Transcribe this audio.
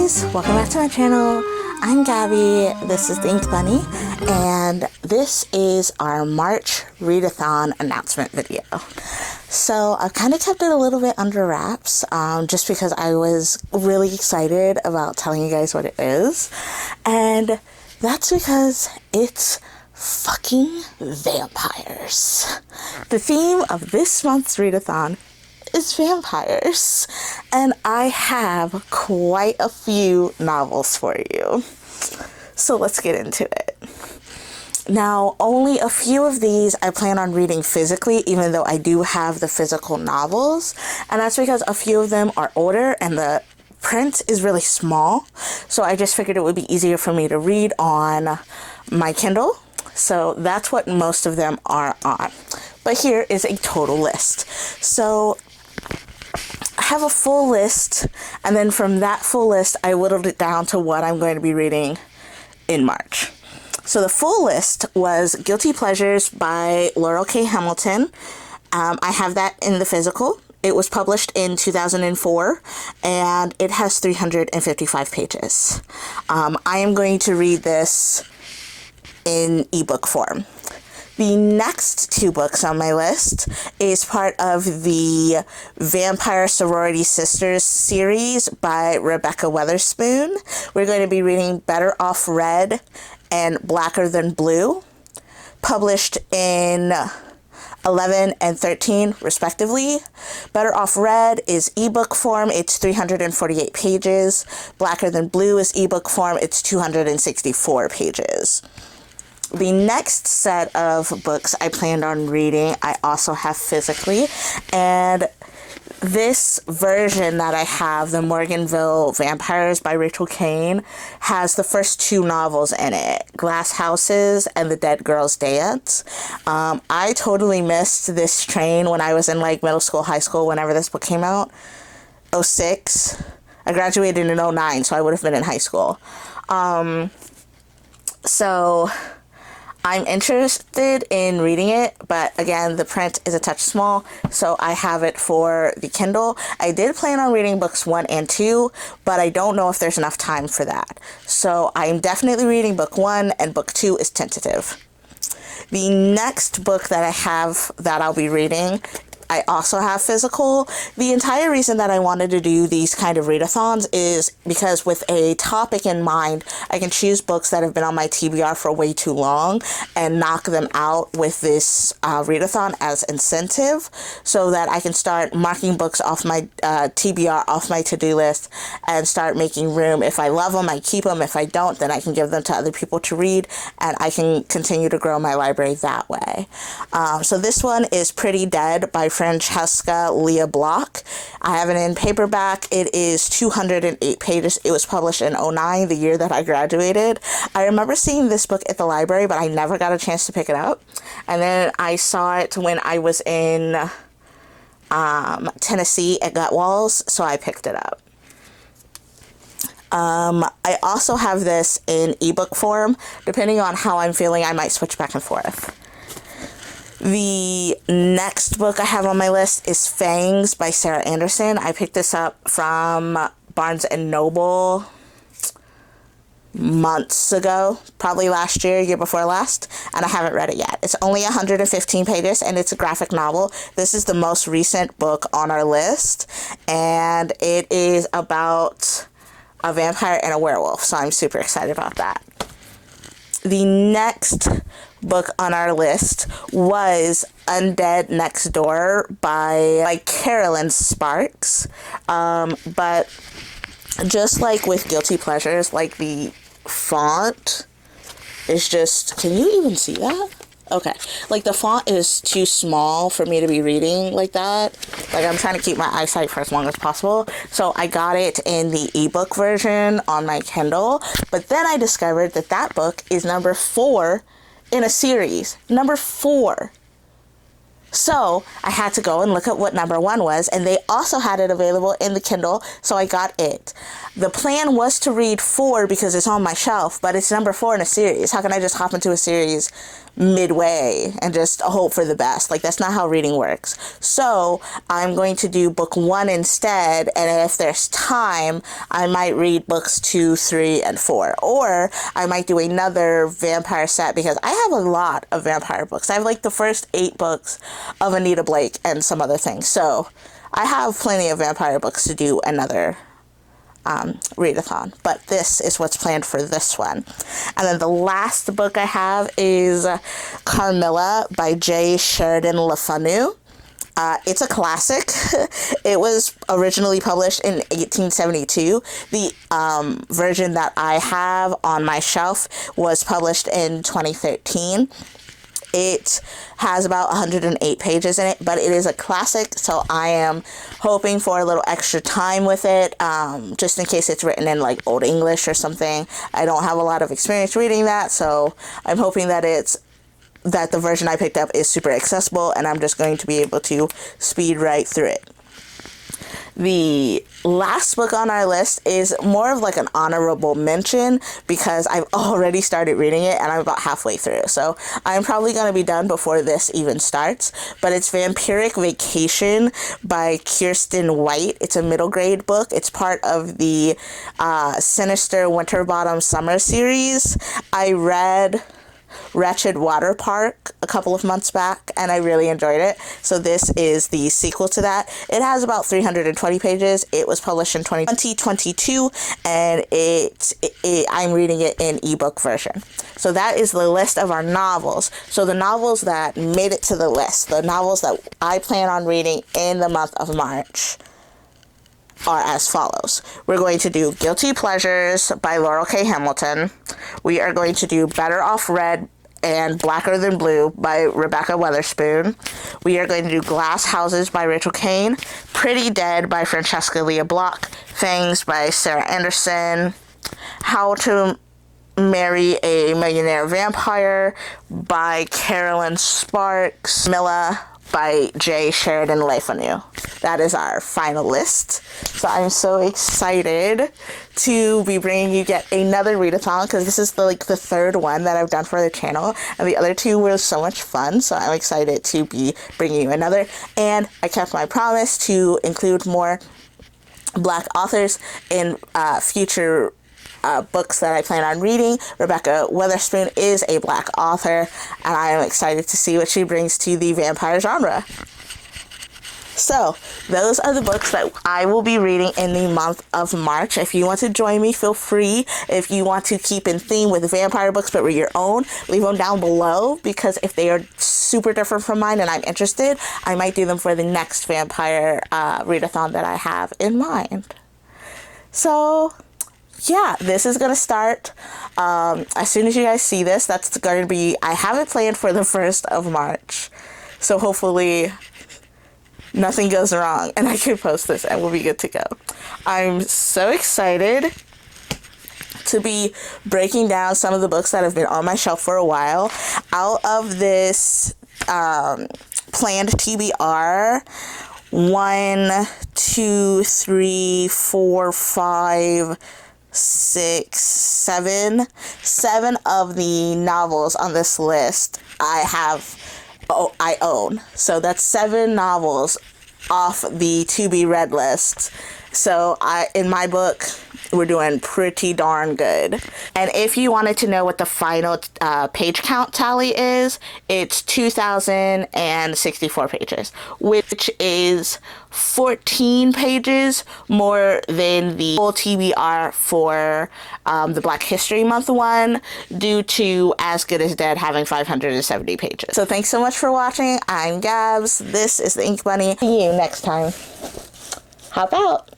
guys, welcome back to my channel. I'm Gabby, this is the Ink Bunny, and this is our March Readathon announcement video. So I've kind of kept it a little bit under wraps, just because I was really excited about telling you guys what it is, and that's because it's fucking vampires. The theme of this month's Readathon is vampires, and I have quite a few novels for you. So let's get into it. Now, only a few of these I plan on reading physically, even though I do have the physical novels, and that's because a few of them are older and the print is really small, so I just figured it would be easier for me to read on my Kindle. So that's what most of them are on. But here is a total list. So I have a full list, and then from that full list, I whittled it down to what I'm going to be reading in March. So the full list was Guilty Pleasures by Laurel K. Hamilton. I have that in the physical. It was published in 2004, and it has 355 pages. I am going to read this in ebook form. The next two books on my list is part of the Vampire Sorority Sisters series by Rebecca Weatherspoon. We're going to be reading Better Off Red and Blacker Than Blue, published in 11 and 13 respectively. Better Off Red is ebook form, it's 348 pages. Blacker Than Blue is ebook form, it's 264 pages. The next set of books I planned on reading, I also have physically, and this version that I have, the Morganville Vampires by Rachel Caine, has the first two novels in it, Glass Houses and The Dead Girls Dance. I totally missed this train when I was in like middle school, high school, whenever this book came out. 06. I graduated in 09, so I would have been in high school. So I'm interested in reading it, but again, the print is a touch small, so I have it for the Kindle. I did plan on reading books 1 and 2, but I don't know if there's enough time for that. So I'm definitely reading book 1, and book 2 is tentative. The next book that I have that I'll be reading, I also have physical. The entire reason that I wanted to do these kind of readathons is because with a topic in mind, I can choose books that have been on my TBR for way too long and knock them out with this readathon as incentive, so that I can start marking books off my TBR, off my to-do list, and start making room. If I love them, I keep them. If I don't, then I can give them to other people to read, and I can continue to grow my library that way. So this one is Pretty Dead by Francesca Leah Block. I have it in paperback. It is 208 pages. It was published in 09, the year that I graduated. I remember seeing this book at the library, but I never got a chance to pick it up. And then I saw it when I was in Tennessee at Gut Walls, so I picked it up. I also have this in ebook form. Depending on how I'm feeling, I might switch back and forth. The next book I have on my list is Fangs by Sarah Anderson. I picked this up from Barnes & Noble months ago, probably last year, year before last, and I haven't read it yet. It's only 115 pages, and it's a graphic novel. This is the most recent book on our list, and it is about a vampire and a werewolf, so I'm super excited about that. The next book on our list was Undead Next Door by Carolyn Sparks. But just like with Guilty Pleasures, like the font is just, can you even see that? Okay, like the font is too small for me to be reading like that. Like, I'm trying to keep my eyesight for as long as possible. So I got it in the ebook version on my Kindle, but then I discovered that that book is number 4 in a series. Number 4. So I had to go and look at what number 1 was, and they also had it available in the Kindle, so I got it. The plan was to read 4 because it's on my shelf, but it's number 4 in a series. How can I just hop into a series midway and just hope for the best? Like, that's not how reading works. So I'm going to do book 1 instead, and if there's time, I might read books 2, 3, and 4. Or I might do another vampire set, because I have a lot of vampire books. I have like the first 8 books of Anita Blake and some other things. So I have plenty of vampire books to do another readathon, but this is what's planned for this one. And then the last book I have is Carmilla by Shorten. It's a classic. It was originally published in 1872. The version that I have on my shelf was published in 2013. It has about 108 pages in it, but it is a classic, so I am hoping for a little extra time with it, just in case it's written in like Old English or something. I don't have a lot of experience reading that, so I'm hoping that the version I picked up is super accessible, and I'm just going to be able to speed right through it. The last book on our list is more of like an honorable mention, because I've already started reading it and I'm about halfway through. So I'm probably going to be done before this even starts. But it's Vampiric Vacation by Kirsten White. It's a middle grade book. It's part of the Sinister Winterbottom Summer series. I read Wretched Water Park a couple of months back, and I really enjoyed it. So this is the sequel to that. It has about 320 pages. It was published in 2022, and I'm reading it in ebook version. So that is the list of our novels. So the novels that made it to the list, the novels that I plan on reading in the month of March, are as follows. We're going to do Guilty Pleasures by Laurel K. Hamilton. We are going to do Better Off Red and Blacker Than Blue by Rebecca Weatherspoon. We are going to do Glass Houses by Rachel Kane. Pretty Dead by Francesca Leah Block. Fangs by Sarah Anderson. How to Marry a Millionaire Vampire by Carolyn Sparks. Milla by Shorten. That is our final list. So I'm so excited to be bringing you yet another readathon, because this is the third one that I've done for the channel, and the other 2 were so much fun. So I'm excited to be bringing you another, and I kept my promise to include more Black authors in future books that I plan on reading. Rebecca Weatherspoon is a Black author, and I am excited to see what she brings to the vampire genre. So, those are the books that I will be reading in the month of March. If you want to join me, feel free. If you want to keep in theme with vampire books but read your own, leave them down below, because if they are super different from mine and I'm interested, I might do them for the next vampire readathon that I have in mind. So yeah, this is going to start as soon as you guys see this. That's going to be, I have it planned for the 1st of March. So hopefully nothing goes wrong and I can post this and we'll be good to go. I'm so excited to be breaking down some of the books that have been on my shelf for a while. Out of this planned TBR, 1, 2, 3, 4, 5, 6, 7 of the novels on this list I own. So that's 7 novels off the to be read list. So in my book, we're doing pretty darn good. And if you wanted to know what the final page count tally is, it's 2,064 pages, which is 14 pages more than the full TBR for the Black History Month one, due to As Good as Dead having 570 pages. So thanks so much for watching. I'm Gabs. This is the Ink Bunny. See you next time. Hop out.